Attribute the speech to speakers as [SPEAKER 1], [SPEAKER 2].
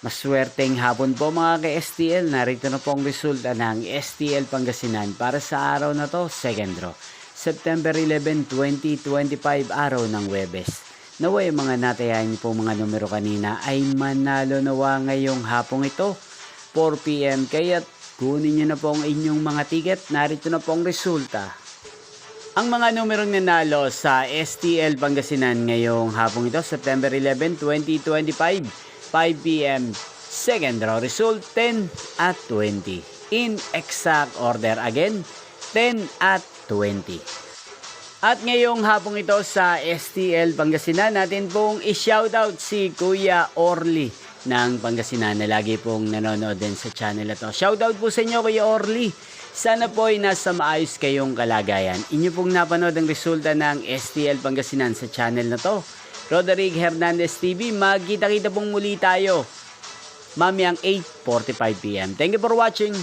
[SPEAKER 1] Maswerteng hapon po mga ka-STL. Narito na po ang resulta ng STL Pangasinan para sa araw na to, second draw. September 11, 2025, araw ng Webes. Naway mga natayahan niyo po mga numero kanina ay manalo nawa ngayong hapong ito, 4 PM. Kaya kunin niyo na po ang inyong mga ticket. Narito na po ang resulta. Ang mga numerong nanalo sa STL Pangasinan ngayong hapong ito, September 11, 2025, 5 PM. Second draw result, 10 at 20. In exact order again, 10 at 20. At ngayong hapong ito sa STL Pangasinan, natin pong i-shoutout si Kuya Orly ng Pangasinan na lagi pong nanonood din sa channel na to. Shoutout po sa inyo Kuya Orly. Sana po ay nasa maayos kayong kalagayan. Inyo pong napanood ang resulta ng STL Pangasinan sa channel na to. Roderick Hernandez TV, magkita-kita pong muli tayo mamayang 8:45 PM. Thank you for watching.